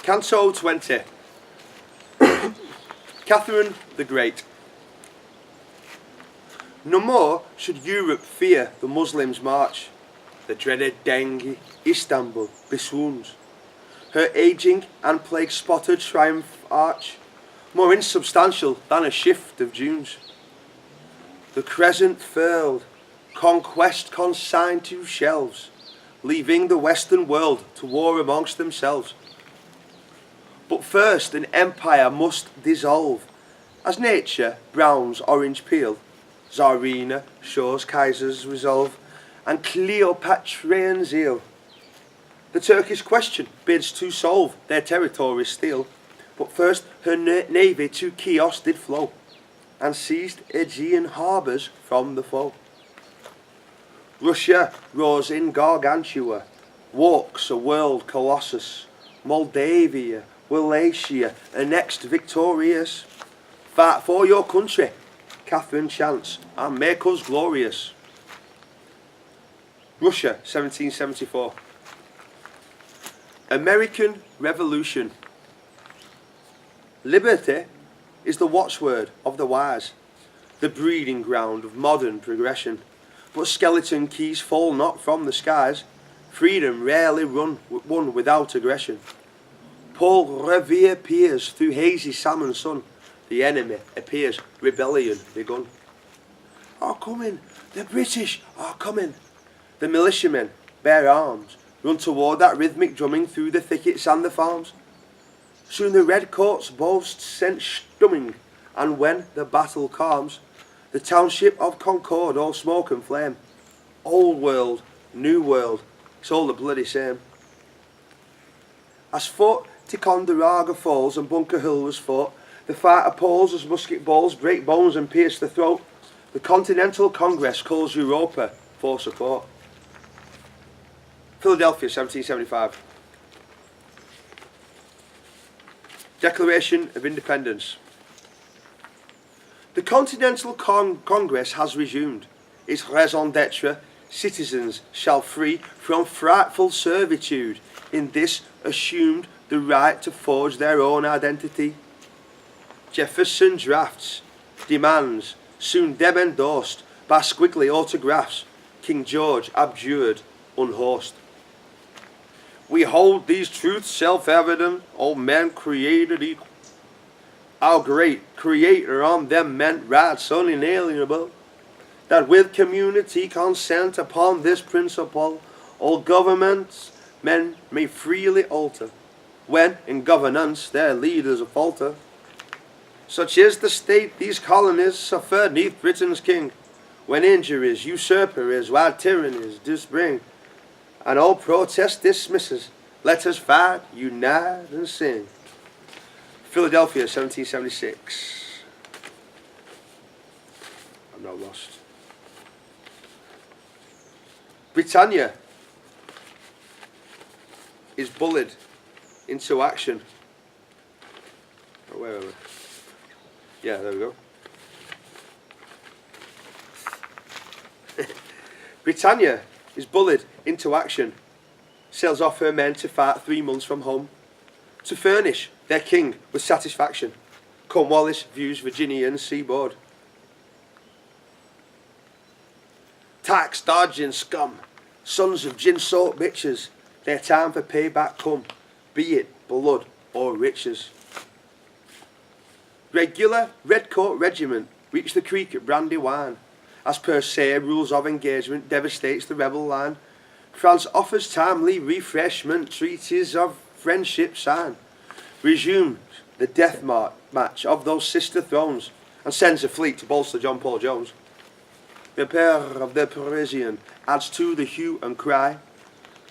Canto 20. Catherine the Great. No more should Europe fear the Muslims' march. The dreaded dengue, Istanbul, besoons. Her ageing and plague-spotted triumph arch, more insubstantial than a shift of dunes. The crescent furled, conquest consigned to shelves, leaving the Western world to war amongst themselves. But first an empire must dissolve, as nature browns orange peel, Tsarina shows Kaiser's resolve, and Cleopatrian zeal. The Turkish question bids to solve their territory still, but first her navy to Chios did flow, and seized Aegean harbours from the foe. Russia rose in Gargantua, walks a world colossus, Moldavia, Wallachia, annexed victorious. Fight for your country, Catherine chants, and make us glorious. Russia, 1774. American Revolution. Liberty is the watchword of the wise, the breeding ground of modern progression. But skeleton keys fall not from the skies, freedom rarely won without aggression. Paul Revere peers through hazy salmon sun, the enemy appears, rebellion begun. Are coming, the British are coming. The militiamen bear arms, run toward that rhythmic drumming through the thickets and the farms. Soon the redcoats boast sent stumming, and when the battle calms, the township of Concord all smoke and flame. Old world, new world, it's all the bloody same. As Fort Ticonderoga falls and Bunker Hill was fought, the fight appalls as musket balls break bones and pierce the throat. The Continental Congress calls Europa for support. Philadelphia, 1775. Declaration of Independence. The Continental Congress has resumed its raison d'etre. Citizens shall free from frightful servitude in this assumed the right to forge their own identity. Jefferson drafts, demands, soon them endorsed by squiggly autographs, King George abjured, unhorsed. We hold these truths self-evident, all men created equal. Our great Creator on them meant rights unalienable, that with community consent upon this principle, all governments men may freely alter, when in governance their leaders falter. Such is the state these colonies suffer neath Britain's king, when injuries usurperies while tyrannies do spring, and all protest dismisses, let us fight, unite, and sing. Philadelphia, 1776. I'm not lost. Britannia is bullied into action. Oh, where are we? Yeah, there we go. Britannia is bullied into action, sails off her men to fight 3 months from home, to furnish their king with satisfaction. Cornwallis views Virginian seaboard. Tax dodging scum, sons of gin-soaked bitches, their time for payback come, be it blood or riches. Regular redcoat regiment reach the creek at Brandywine, as per se rules of engagement devastates the rebel line. France offers timely refreshment, treaties of friendship sign, resumes the death match of those sister thrones, and sends a fleet to bolster John Paul Jones. The père of the Parisian adds to the hue and cry,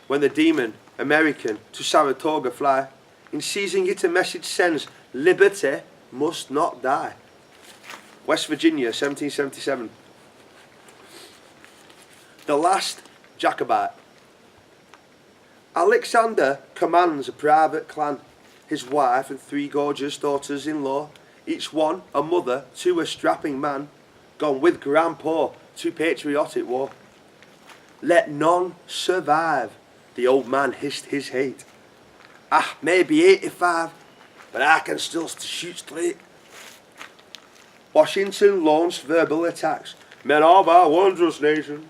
when the demon American to Saratoga fly. In seizing it a message sends, liberty must not die. West Virginia, 1777. The last Jacobite. Alexander commands a private clan, his wife and 3 gorgeous daughters-in-law, each one a mother to a strapping man, gone with grandpa to patriotic war. Let none survive, the old man hissed his hate. maybe 85, but I can still shoot straight. Washington launched verbal attacks. Men of our wondrous nation,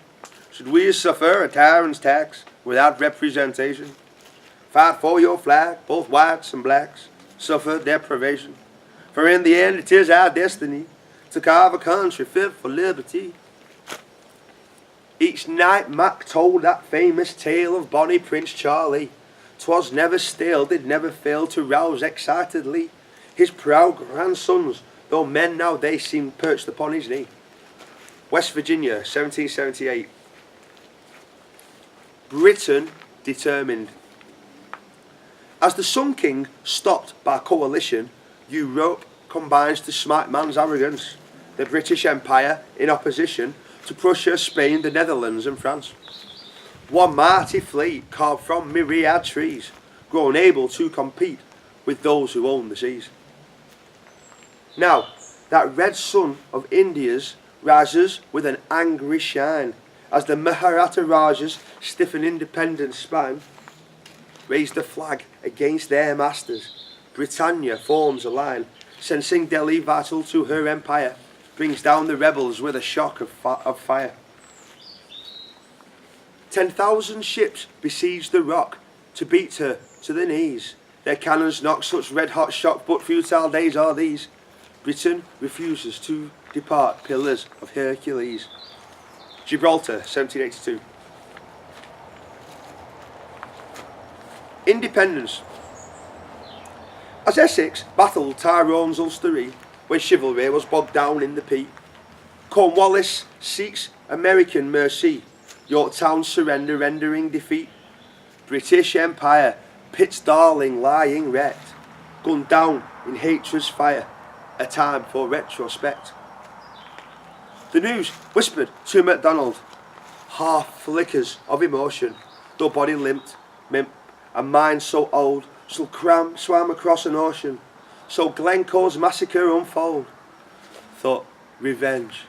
should we suffer a tyrant's tax without representation? Fight for your flag, both whites and blacks, suffer deprivation. For in the end it is our destiny to carve a country fit for liberty. Each night Mac told that famous tale of bonny Prince Charlie. 'Twas never stale, did never fail to rouse excitedly his proud grandsons, though men now they seem perched upon his knee. West Virginia, 1778. Britain determined. As the Sun King stopped by coalition, Europe combines to smite man's arrogance. The British Empire in opposition to Prussia, Spain, the Netherlands and France. One mighty fleet carved from myriad trees, grown able to compete with those who own the seas. Now, that red sun of India's rises with an angry shine, as the Maharatha Rajas stiffen independence spine, raise the flag against their masters. Britannia forms a line, sensing Delhi vital to her empire, brings down the rebels with a shock of fire. 10,000 ships besiege the rock to beat her to the knees. Their cannons knock such red-hot shock, but futile days are these. Britain refuses to depart, pillars of Hercules. Gibraltar, 1782. Independence. As Essex battled Tyrone's Ulstery, when chivalry was bogged down in the peat, Cornwallis seeks American mercy, Yorktown's surrender rendering defeat. British Empire, Pitt's darling lying wrecked, gunned down in hatred's fire, a time for retrospect. The news whispered to MacDonald, half flickers of emotion, though body limped, and mind so old, still swam across an ocean. So Glencoe's massacre unfold. Thought revenge.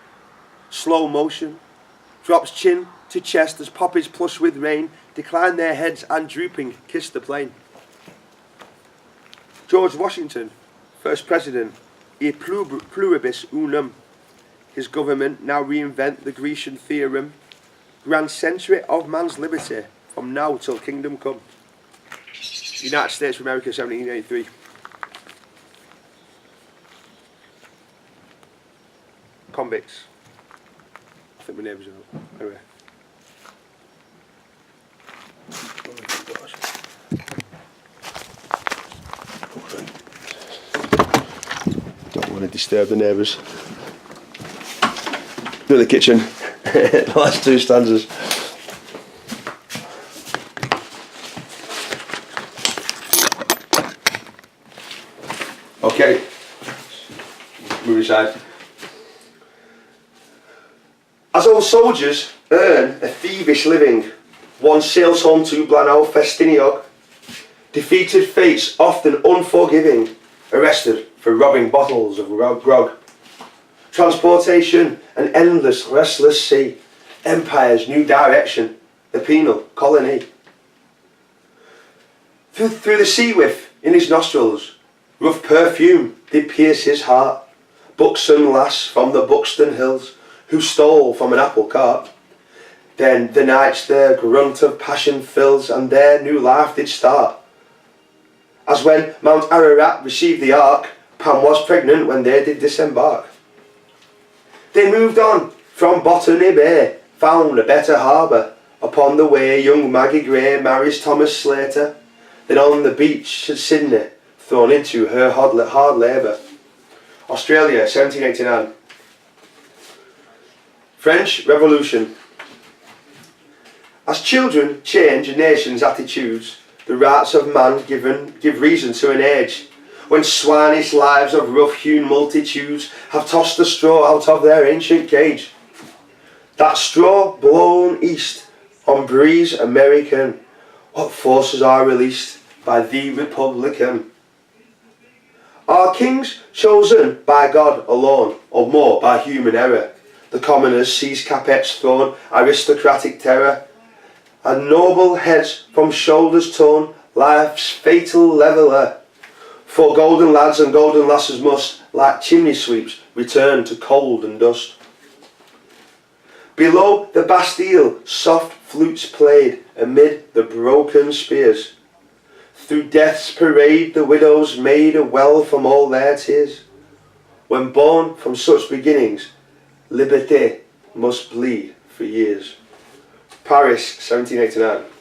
Slow motion. Drops chin to chest as poppies plush with rain decline their heads and drooping kiss the plain. George Washington, first president, e pluribus unum. His government now reinvent the Grecian theorem. Grand century of man's liberty from now till kingdom come. United States of America, 1783. Convicts. I think my neighbours are out. Anyway. Don't want to disturb the neighbours. Do the kitchen. The last two stanzas. Okay. Move aside. As old soldiers earn a thievish living, one sails home to Blanau Festiniog. Defeated fates often unforgiving, arrested for robbing bottles of grog. Transportation, an endless restless sea, empire's new direction, the penal colony. Through the sea whiff in his nostrils, rough perfume did pierce his heart. Buxom lass from the Buxton hills, who stole from an apple cart. Then the nights their grunt of passion fills, and their new life did start. As when Mount Ararat received the ark, Pam was pregnant when they did disembark. They moved on from Botany Bay, found a better harbour. Upon the way young Maggie Gray marries Thomas Slater. Then on the beach at Sydney, thrown into her hard labour. Australia, 1789. French Revolution. As children change a nation's attitudes, the rights of man give reason to an age, when swinish lives of rough-hewn multitudes have tossed the straw out of their ancient cage. That straw blown east on breeze American, what forces are released by the Republican? Are kings chosen by God alone, or more by human error? The commoners seize Capet's throne, aristocratic terror, and noble heads from shoulders torn, life's fatal leveller. For golden lads and golden lasses must, like chimney sweeps, return to cold and dust. Below the Bastille, soft flutes played amid the broken spears. Through death's parade the widows made a well from all their tears. When born from such beginnings, liberté must bleed for years. Paris, 1789.